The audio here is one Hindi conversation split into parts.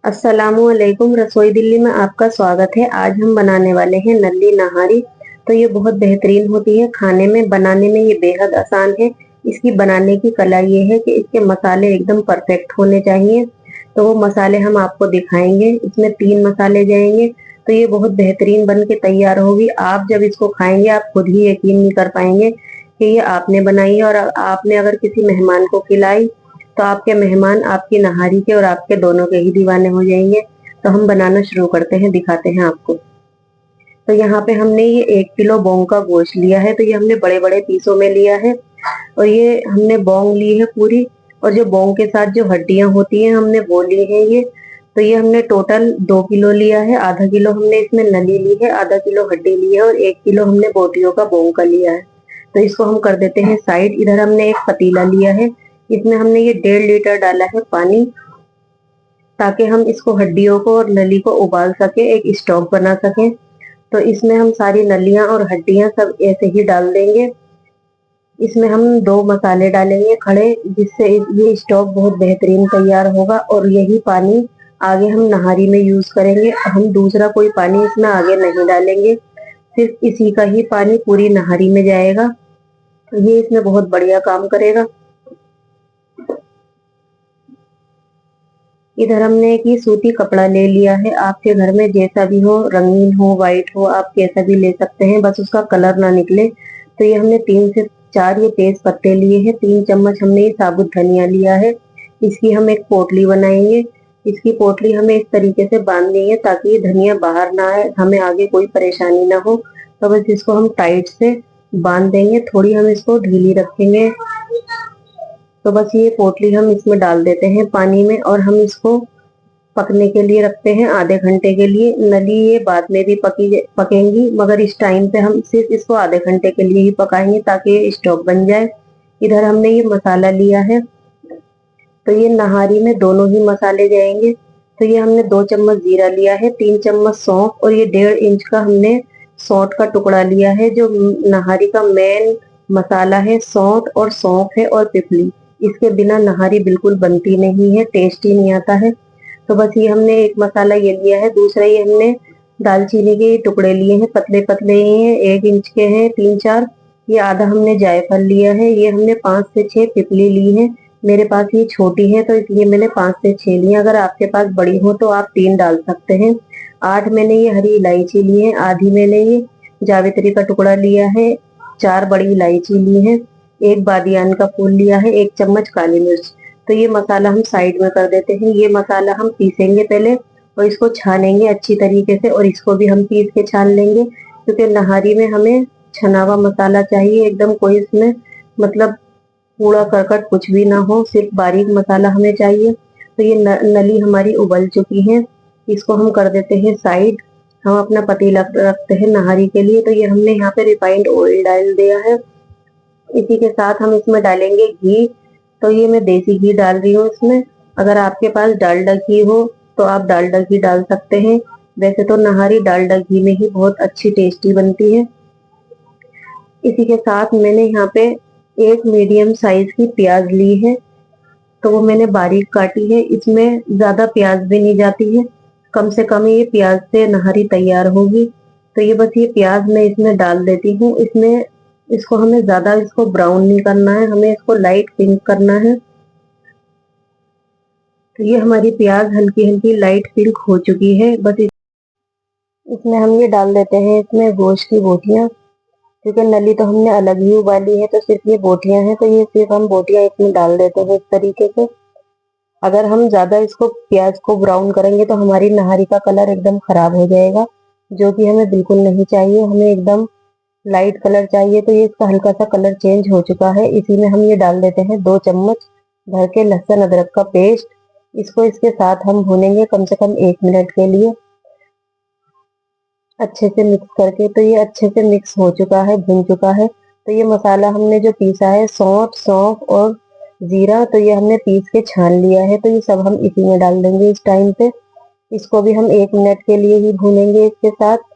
अस्सलामुअलैकुम। रसोई दिल्ली में आपका स्वागत है। आज हम बनाने वाले हैं नल्ली नहारी। तो ये बहुत बेहतरीन होती है खाने में, बनाने में ये बेहद आसान है। इसकी बनाने की कला ये है कि इसके मसाले एकदम परफेक्ट होने चाहिए। तो वो मसाले हम आपको दिखाएंगे। इसमें 3 मसाले जाएंगे। तो ये बहुत बेहतरीन बन के तैयार होगी। आप जब इसको खाएंगे आप खुद ही यकीन नहीं कर पाएंगे कि ये आपने बनाई है, और आपने अगर किसी मेहमान को खिलाई तो आपके मेहमान आपकी नहारी के और आपके दोनों के ही दीवाने हो जाएंगे। तो हम बनाना शुरू करते हैं, दिखाते हैं आपको। तो यहाँ पे हमने ये 1 किलो बोंग का गोश्त लिया है। तो ये हमने बड़े बड़े पीसों में लिया है, और ये हमने बोंग ली है पूरी। और जो बोंग के साथ जो हड्डियां होती हैं हमने वो ली है ये। तो ये हमने टोटल 2 किलो लिया है। आधा किलो हमने इसमें नली ली है, आधा किलो हड्डी ली है, और 1 किलो हमने बोटियों का बोंग का लिया है। तो इसको हम कर देते हैं साइड। इधर हमने एक पतीला लिया है, इसमें हमने ये 1.5 लीटर डाला है पानी, ताकि हम इसको हड्डियों को और नली को उबाल सके, एक स्टॉक बना सके। तो इसमें हम सारी नलियां और हड्डियां सब ऐसे ही डाल देंगे। इसमें हम 2 मसाले डालेंगे खड़े, जिससे ये स्टॉक बहुत बेहतरीन तैयार होगा। और यही पानी आगे हम नहारी में यूज करेंगे। हम दूसरा कोई पानी इसमें आगे नहीं डालेंगे, सिर्फ इसी का ही पानी पूरी नहारी में जाएगा। तो ये इसमें बहुत बढ़िया काम करेगा। इधर हमने एक ही सूती कपड़ा ले लिया है। आपके घर में जैसा भी हो, रंगीन हो, व्हाइट हो, आप कैसा भी ले सकते हैं, बस उसका कलर ना निकले। तो ये हमने 3 से 4 ये तेज पत्ते लिए हैं। 3 चम्मच हमने ये साबुत धनिया लिया है। इसकी हम एक पोटली बनाएंगे। इसकी पोटली हमें इस तरीके से बांधनी है ताकि ये धनिया बाहर ना आए, हमें आगे कोई परेशानी ना हो। तो बस इसको हम टाइट से बांध देंगे, थोड़ी हम इसको ढीली रखेंगे। तो बस ये पोटली हम इसमें डाल देते हैं पानी में, और हम इसको पकने के लिए रखते हैं आधे घंटे के लिए। नली ये बाद में भी पकेंगी, मगर इस टाइम पे हम सिर्फ इसको आधे घंटे के लिए ही पकाएंगे ताकि ये स्टॉक बन जाए। इधर हमने ये मसाला लिया है। तो ये नहारी में दोनों ही मसाले जाएंगे। तो ये हमने 2 चम्मच जीरा लिया है, 3 चम्मच सौंफ, और ये 1.5 इंच का हमने सौंठ का टुकड़ा लिया है। जो नहारी का मेन मसाला है सौंठ और सौंफ है और पिपली। इसके बिना नहारी बिल्कुल बनती नहीं है, टेस्ट ही नहीं आता है। तो बस ये हमने एक मसाला ये लिया है। दूसरा ये हमने दालचीनी के टुकड़े लिए हैं, पतले पतले ही हैं, 1 इंच के हैं 3-4। ये आधा हमने जायफल लिया है। ये हमने 5 से 6 पिपली ली है। मेरे पास ये छोटी है तो इसलिए मैंने 5 से 6 ली है। अगर आपके पास बड़ी हो तो आप 3 डाल सकते हैं। 8 मैंने ये हरी इलायची ली है। आधी मैंने ये जावित्री का टुकड़ा लिया है। 4 बड़ी इलायची ली है। 1 बादियान का फूल लिया है। 1 चम्मच काली मिर्च। तो ये मसाला हम साइड में कर देते हैं। ये मसाला हम पीसेंगे पहले, और इसको छानेंगे अच्छी तरीके से, और इसको भी हम पीस के छान लेंगे, क्योंकि नहारी में हमें छना हुआ मसाला चाहिए एकदम। कोई इसमें मतलब कूड़ा करकट कुछ भी ना हो, सिर्फ बारीक मसाला हमें चाहिए। तो ये नली हमारी उबल चुकी है, इसको हम कर देते हैं साइड। हम अपना पतीला रखते हैं नहारी के लिए। तो ये हमने यहाँ पे रिफाइंड ऑयल डाल दिया है। इसी के साथ हम इसमें डालेंगे घी। तो ये मैं देसी घी डाल रही हूँ इसमें। अगर आपके पास डालडा घी हो तो आप डालडा घी डाल सकते हैं। वैसे तो नहारी डालडा घी में ही बहुत अच्छी टेस्टी बनती है। इसी के साथ मैंने यहाँ पे एक मीडियम साइज की प्याज ली है। तो वो मैंने बारीक काटी है। इसमें ज्यादा प्याज भी नहीं जाती है, कम से कम ये प्याज से नहारी तैयार होगी। तो ये बस ये प्याज मैं इसमें डाल देती हूँ। इसमें इसको हमें ज्यादा इसको ब्राउन नहीं करना है, हमें इसको लाइट पिंक करना है। तो ये हमारी प्याज हल्की हल्की लाइट पिंक हो चुकी है। बस इसमें हम ये डाल देते हैं इसमें गोश्त की बोटियां, क्योंकि नली तो हमने अलग ही उबाली है। तो सिर्फ ये बोटियां हैं, तो ये सिर्फ हम बोटियां इसमें डाल देते हैं इस तरीके से। अगर हम ज्यादा इसको प्याज को ब्राउन करेंगे तो हमारी नहारी का कलर एकदम खराब हो जाएगा, जो कि हमें बिल्कुल नहीं चाहिए। हमें एकदम लाइट कलर चाहिए। तो ये इसका हल्का सा कलर चेंज हो चुका है। इसी में हम ये डाल देते हैं 2 चम्मच भर के लहसुन अदरक का पेस्ट। इसको इसके साथ हम भूनेंगे कम से कम 1 मिनट के लिए, अच्छे से मिक्स करके। तो ये अच्छे से मिक्स हो चुका है, भुन चुका है। तो ये मसाला हमने जो पीसा है सौंठ सौंफ और जीरा, तो ये हमने पीस के छान लिया है। तो ये सब हम इसी में डाल देंगे इस टाइम पे। इसको भी हम 1 मिनट के लिए ही भूनेंगे इसके साथ।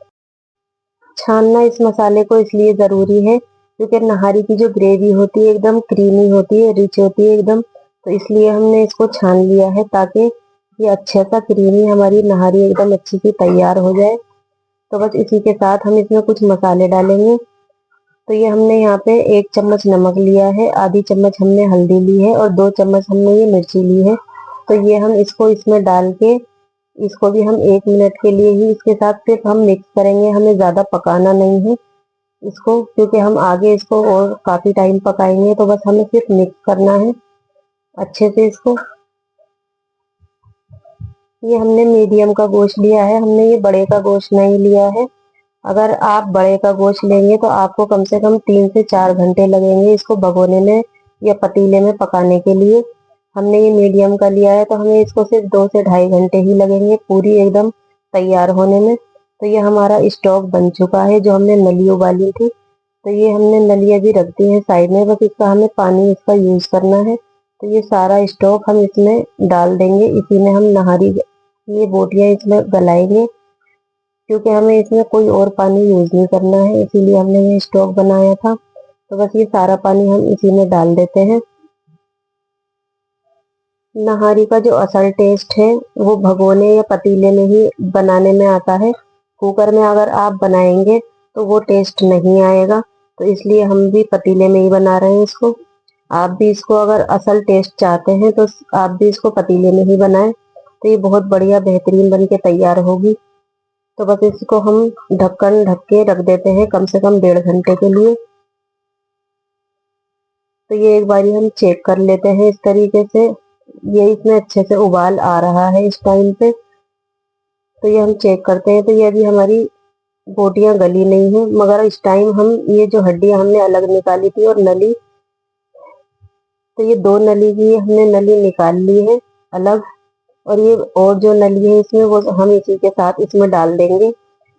छानना इस मसाले को इसलिए जरूरी है क्योंकि नहारी की जो ग्रेवी होती है एकदम क्रीमी होती है, रिच होती है एकदम। तो इसलिए हमने इसको छान लिया है, ताकि ये अच्छा सा क्रीमी हमारी नहारी एकदम अच्छी सी तैयार हो जाए। तो बस इसी के साथ हम इसमें कुछ मसाले डालेंगे। तो ये हमने यहाँ पे 1 चम्मच नमक लिया है, आधी चम्मच हमने हल्दी ली है और 2 चम्मच हमने ये मिर्ची ली है। तो ये हम इसको इसमें डाल के इसको भी हम 1 मिनट के लिए ही इसके साथ सिर्फ हम मिक्स करेंगे, हमें ज्यादा पकाना नहीं है इसको, क्योंकि हम आगे इसको और काफी टाइम पकाएंगे। तो बस हमें सिर्फ मिक्स करना है अच्छे से इसको। ये हमने मीडियम का गोश्त लिया है, हमने ये बड़े का गोश्त नहीं लिया है। अगर आप बड़े का गोश्त लेंगे तो आपको कम से कम 3 से 4 घंटे लगेंगे इसको भगोने में या पतीले में पकाने के लिए। हमने ये मीडियम का लिया है तो हमें इसको सिर्फ 2 से ढाई घंटे ही लगेंगे पूरी एकदम तैयार होने में। तो ये हमारा स्टॉक बन चुका है जो हमने नली उबाली थी। तो ये हमने नलियाँ भी रख दी है साइड में, बस इसका हमें पानी इसका यूज करना है। तो ये सारा स्टॉक हम इसमें डाल देंगे, इसी में हम नहारी ये बोटियां इसमें गलाएंगे, क्योंकि हमें इसमें कोई और पानी यूज नहीं करना है, इसीलिए हमने ये स्टॉक बनाया था। तो बस ये सारा पानी हम इसी में डाल देते हैं। नहारी का जो असल टेस्ट है वो भगोने या पतीले में ही बनाने में आता है। कुकर में अगर आप बनाएंगे तो वो टेस्ट नहीं आएगा। तो इसलिए हम भी पतीले में ही बना रहे हैं इसको। आप भी इसको अगर असल टेस्ट चाहते हैं तो आप भी इसको पतीले में ही बनाएं, तो ये बहुत बढ़िया बेहतरीन बन के तैयार होगी। तो बस इसको हम ढक्कन ढक के रख देते हैं कम से कम 1.5 घंटे के लिए। तो ये एक बारी हम चेक कर लेते हैं इस तरीके से। ये इसमें अच्छे से उबाल आ रहा है इस टाइम पे। तो ये हम चेक करते हैं, तो ये अभी हमारी बोटियां गली नहीं है, मगर इस टाइम हम ये जो हड्डियां हमने अलग निकाली थी और नली, तो ये 2 नली की हमने नली निकाल ली है अलग। और ये और जो नली है इसमें वो हम इसी के साथ इसमें डाल देंगे।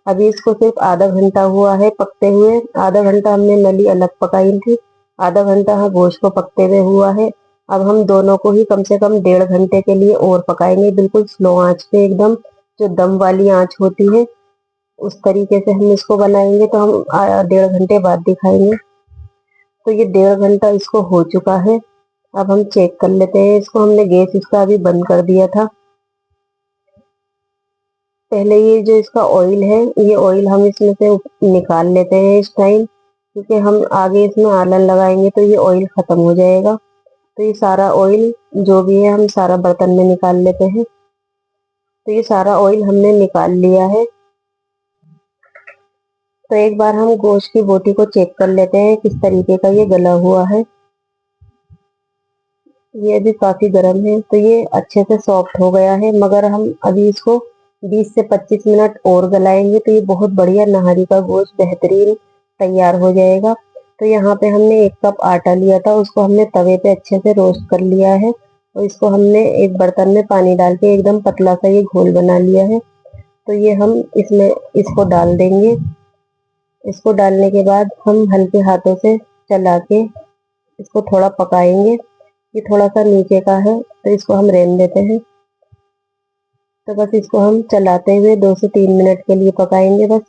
अभी इसको सिर्फ आधा घंटा हुआ है पकते हुए। आधा घंटा हमने नली अलग पकाई थी, आधा घंटा हाँ गोश्त को पकते हुए हुआ है। अब हम दोनों को ही कम से कम 1.5 घंटे के लिए और पकाएंगे, बिल्कुल स्लो आंच पे एकदम, जो दम वाली आंच होती है उस तरीके से हम इसको बनाएंगे। तो हम 1.5 घंटे बाद दिखाएंगे। तो ये 1.5 घंटा इसको हो चुका है। अब हम चेक कर लेते हैं इसको। हमने गैस इसका अभी बंद कर दिया था। पहले ये जो इसका ऑयल है, ये ऑयल हम इसमें से निकाल लेते हैं इस टाइम, क्योंकि हम आगे इसमें आलन लगाएंगे तो ये ऑयल खत्म हो जाएगा। तो ये सारा ऑयल जो भी है हम सारा बर्तन में निकाल लेते हैं। तो ये सारा ऑयल हमने निकाल लिया है। तो एक बार हम गोश्त की बोटी को चेक कर लेते हैं किस तरीके का ये गला हुआ है। ये अभी काफी गर्म है, तो ये अच्छे से सॉफ्ट हो गया है, मगर हम अभी इसको 20 से 25 मिनट और गलाएंगे तो ये बहुत बढ़िया नहारी का गोश्त बेहतरीन तैयार हो जाएगा। तो यहाँ पे हमने 1 कप आटा लिया था, उसको हमने तवे पे अच्छे से रोस्ट कर लिया है और इसको हमने एक बर्तन में पानी डाल के एकदम पतला सा ये घोल बना लिया है। तो ये हम इसमें इसको डाल देंगे। इसको डालने के बाद हम हल्के हाथों से चला के इसको थोड़ा पकाएंगे। ये थोड़ा सा नीचे का है तो इसको हम रहने देते हैं। तो बस इसको हम चलाते हुए 2 से 3 मिनट के लिए पकाएंगे बस।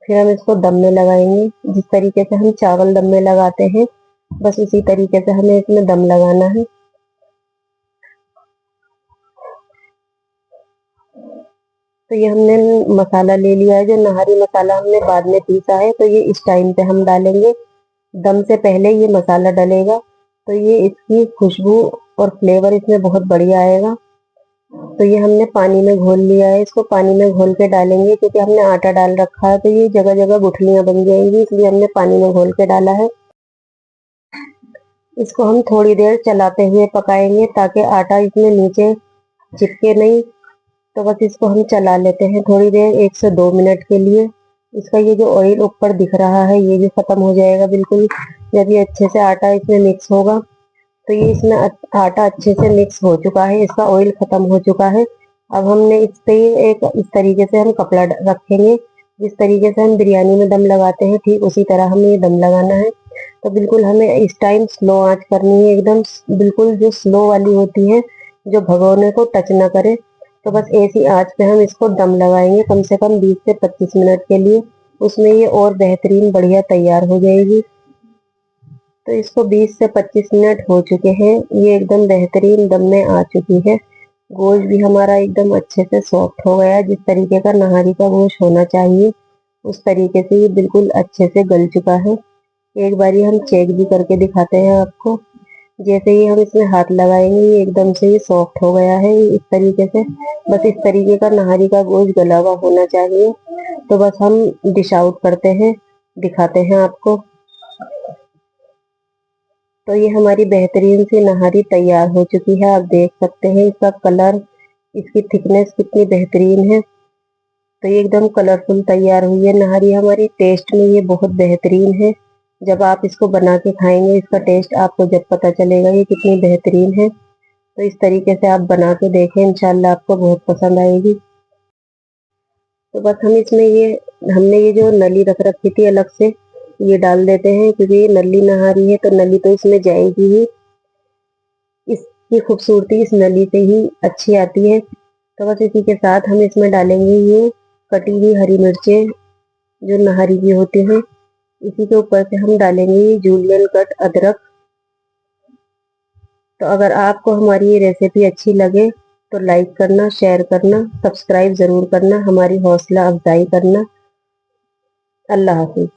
फिर हम इसको दम में लगाएंगे, जिस तरीके से हम चावल दम में लगाते हैं बस उसी तरीके से हमें इसमें दम लगाना है। तो ये हमने मसाला ले लिया है, जो नहारी मसाला हमने बाद में पीसा है, तो ये इस टाइम पे हम डालेंगे। दम से पहले ये मसाला डलेगा तो ये इसकी खुशबू और फ्लेवर इसमें बहुत बढ़िया आएगा। तो ये हमने पानी में घोल लिया है, इसको पानी में घोल के डालेंगे, क्योंकि हमने आटा डाल रखा है तो ये जगह जगह गुठलियां बन जाएंगी, इसलिए हमने पानी में घोल के डाला है। इसको हम थोड़ी देर चलाते हुए पकाएंगे ताकि आटा इसमें नीचे चिपके नहीं। तो बस इसको हम चला लेते हैं थोड़ी देर, 1 से 2 मिनट के लिए। इसका ये जो ऑयल ऊपर दिख रहा है ये भी खत्म हो जाएगा बिल्कुल, जब ये अच्छे से आटा इसमें मिक्स होगा। तो ये इसमें आटा अच्छे से मिक्स हो चुका है, इसका ऑयल खत्म हो चुका है। अब हमने इस पे एक इस तरीके से हम कपड़ा रखेंगे, जिस तरीके से हम बिरयानी में दम लगाते हैं ठीक उसी तरह हमें ये दम लगाना है। तो बिल्कुल हमें इस टाइम स्लो आंच करनी है, एकदम बिल्कुल जो स्लो वाली होती है, जो भगोने को टच ना करे। तो बस ऐसी आंच पे हम इसको दम लगाएंगे कम से कम 20 से 25 मिनट के लिए, उसमें ये और बेहतरीन बढ़िया तैयार हो जाएगी। तो इसको 20 से 25 मिनट हो चुके हैं, ये एकदम बेहतरीन दम में आ चुकी है। गोश्त भी हमारा एकदम अच्छे से सॉफ्ट हो गया। जिस तरीके का नहारी का गोश्त होना चाहिए उस तरीके से ये बिल्कुल अच्छे से गल चुका है। एक बारी हम चेक भी करके दिखाते हैं आपको। जैसे ही हम इसमें हाथ लगाएंगे ये एकदम से ये सॉफ्ट हो गया है इस तरीके से। बस इस तरीके का नहारी का गोश्त गला हुआ होना चाहिए। तो बस हम डिश आउट करते हैं, दिखाते हैं आपको। तो ये हमारी बेहतरीन सी नहारी तैयार हो चुकी है। आप देख सकते हैं इसका कलर, इसकी थिकनेस कितनी बेहतरीन है। तो ये एकदम कलरफुल तैयार हुई है नहारी हमारी। टेस्ट में ये बहुत बेहतरीन है। जब आप इसको बना के खाएंगे इसका टेस्ट आपको जब पता चलेगा ये कितनी बेहतरीन है। तो इस तरीके से आप बना के देखें, इंशाल्लाह आपको बहुत पसंद आएगी। तो बस हम इसमें हमने ये जो नली रख रखी थी अलग से ये डाल देते हैं, क्योंकि ये नली नहारी है तो नली तो इसमें जाएगी ही। इसकी खूबसूरती इस नली से ही अच्छी आती है। तो बस इसी के साथ हम इसमें डालेंगे ये कटी हुई हरी मिर्चें जो नहारी की होती हैं। इसी के ऊपर से हम डालेंगे ये जूलियन कट अदरक। तो अगर आपको हमारी ये रेसिपी अच्छी लगे तो लाइक करना, शेयर करना, सब्सक्राइब जरूर करना, हमारी हौसला अफजाई करना। अल्लाह हाफिज।